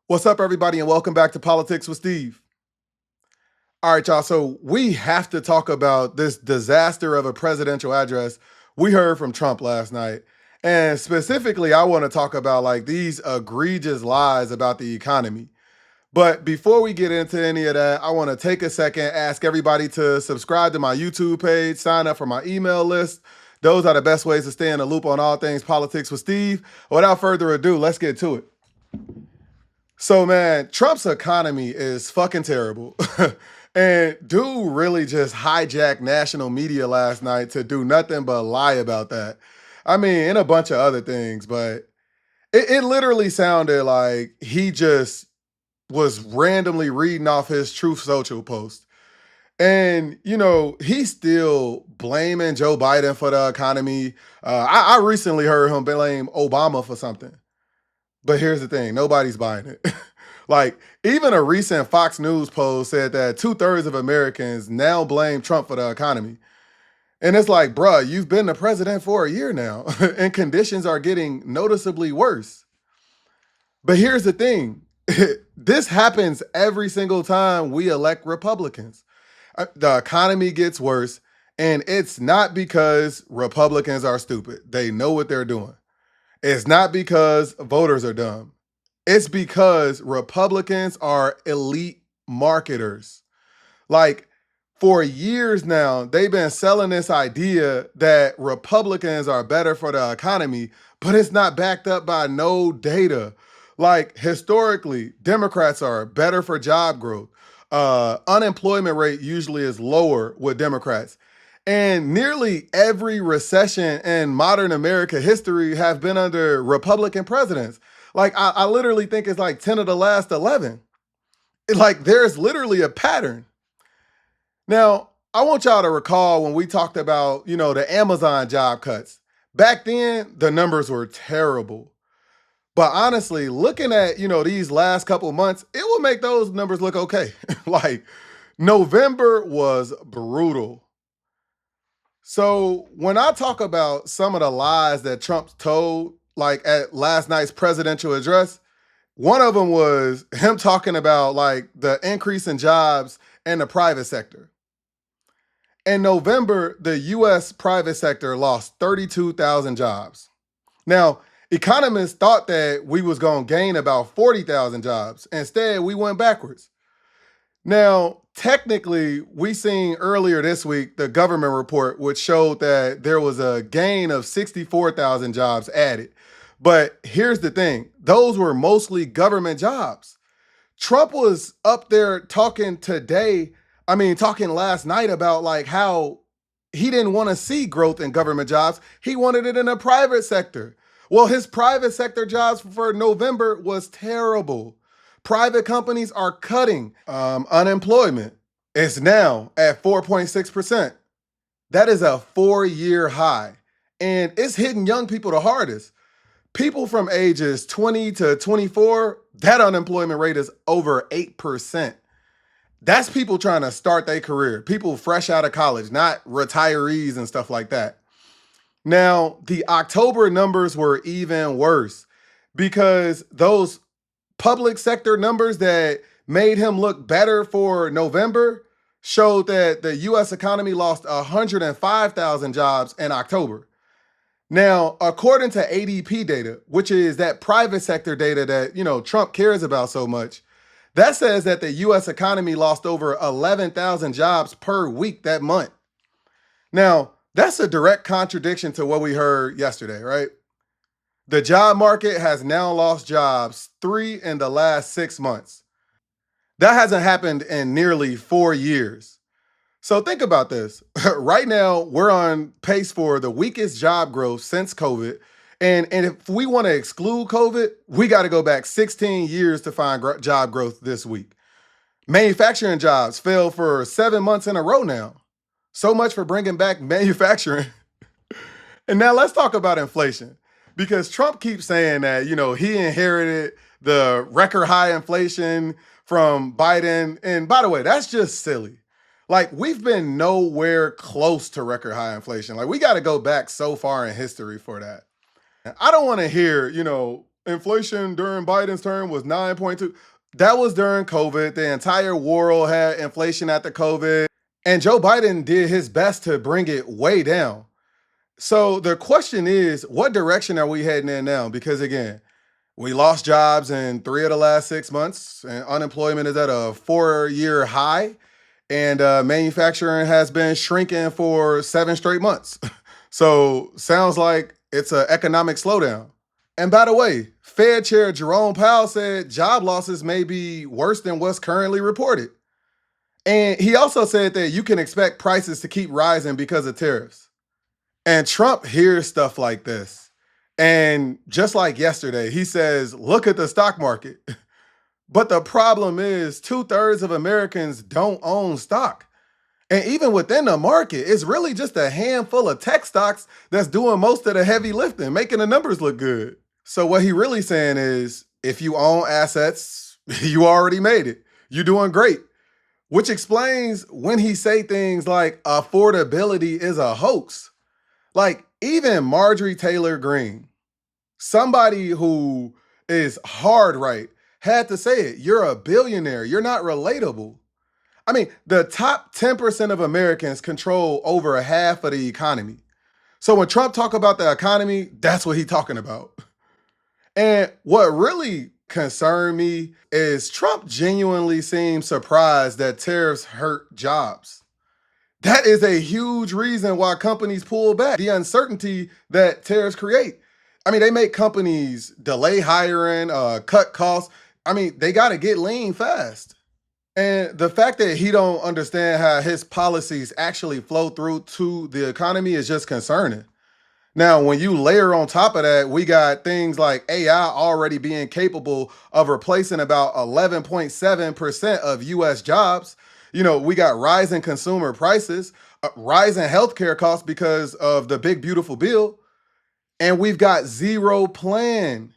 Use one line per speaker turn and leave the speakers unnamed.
What's up, everybody, and welcome back to Politics with Steve. All right, y'all. So we have to talk about this disaster of a presidential address we heard from Trump last night. And specifically, I want to talk about like these egregious lies about the economy. But before we get into any of that, I want to take a second, ask everybody to subscribe to my YouTube page, sign up for my email list. Those are the best ways to stay in the loop on all things politics with Steve. Without further ado, let's get to it. So, man, Trump's economy is fucking terrible. And dude really just hijacked national media last night to do nothing but lie about that. I mean, and a bunch of other things, but it literally sounded like he just was randomly reading off his Truth Social post. And, he's still blaming Joe Biden for the economy. I recently heard him blame Obama for something. But here's the thing, nobody's buying it. Like, even a recent Fox News poll said that 2/3 of Americans now blame Trump for the economy. And it's like, bruh, you've been the president for a year now, and conditions are getting noticeably worse. But here's the thing, this happens every single time we elect Republicans. The economy gets worse, and it's not because Republicans are stupid. They know what they're doing. It's not because voters are dumb. It's because Republicans are elite marketers. Like, for years now, they've been selling this idea that Republicans are better for the economy, but it's not backed up by no data. Like, historically, Democrats are better for job growth. Unemployment rate usually is lower with Democrats. And nearly every recession in modern America history have been under Republican presidents. Like, I literally think it's like 10 of the last 11. Like, there's literally a pattern. Now, I want y'all to recall when we talked about, the Amazon job cuts. Back then, the numbers were terrible. But honestly, looking at, these last couple months, it will make those numbers look okay. Like, November was brutal. So when I talk about some of the lies that Trump told, like at last night's presidential address, one of them was him talking about like the increase in jobs in the private sector. In November, the US private sector lost 32,000 jobs. Now, economists thought that we was going to gain about 40,000 jobs. Instead, we went backwards. Now, technically, we seen earlier this week the government report, which showed that there was a gain of 64,000 jobs added. But here's the thing, those were mostly government jobs. Trump was up there talking last night about like how he didn't want to see growth in government jobs. He wanted it in the private sector. Well, his private sector jobs for November was terrible. Private companies are cutting unemployment. It's now at 4.6%. That is a 4-year high. And it's hitting young people the hardest. People from ages 20 to 24, that unemployment rate is over 8%. That's people trying to start their career, people fresh out of college, not retirees and stuff like that. Now, the October numbers were even worse because those public sector numbers that made him look better for November showed that the US economy lost 105,000 jobs in October. Now, according to ADP data, which is that private sector data that, Trump cares about so much, that says that the US economy lost over 11,000 jobs per week that month. Now, that's a direct contradiction to what we heard yesterday, right? The job market has now lost jobs 3 in the last 6 months. That hasn't happened in nearly 4 years. So think about this. Right now, we're on pace for the weakest job growth since COVID. And if we want to exclude COVID, we got to go back 16 years to find job growth this week. Manufacturing jobs fell for 7 months in a row now. So much for bringing back manufacturing. And now let's talk about inflation. Because Trump keeps saying that, he inherited the record high inflation from Biden. And by the way, that's just silly. Like, we've been nowhere close to record high inflation. Like, we got to go back so far in history for that. I don't want to hear, Inflation during Biden's term was 9.2. That was during COVID. The entire world had inflation after COVID. And Joe Biden did his best to bring it way down. So the question is, what direction are we heading in now? Because again, we lost jobs in 3 of the last 6 months, and unemployment is at a 4-year high, and manufacturing has been shrinking for 7 straight months. So sounds like it's an economic slowdown. And by the way, Fed Chair Jerome Powell said job losses may be worse than what's currently reported. And he also said that you can expect prices to keep rising because of tariffs. And Trump hears stuff like this. And just like yesterday, he says, look at the stock market. But the problem is, 2/3 of Americans don't own stock. And even within the market, it's really just a handful of tech stocks that's doing most of the heavy lifting, making the numbers look good. So, what he really saying is if you own assets, you already made it. You're doing great. Which explains when he say things like affordability is a hoax. Like even Marjorie Taylor Greene, somebody who is hard right, had to say it. You're a billionaire. You're not relatable. I mean, the top 10% of Americans control over a half of the economy. So when Trump talk about the economy, that's what he's talking about. And what really concerned me is Trump genuinely seems surprised that tariffs hurt jobs. That is a huge reason why companies pull back. The uncertainty that tariffs create. I mean, they make companies delay hiring, cut costs. I mean, they got to get lean fast. And the fact that he don't understand how his policies actually flow through to the economy is just concerning. Now, when you layer on top of that, we got things like AI already being capable of replacing about 11.7% of US jobs. We got rising consumer prices, rising healthcare costs because of the big, beautiful bill. And we've got zero plan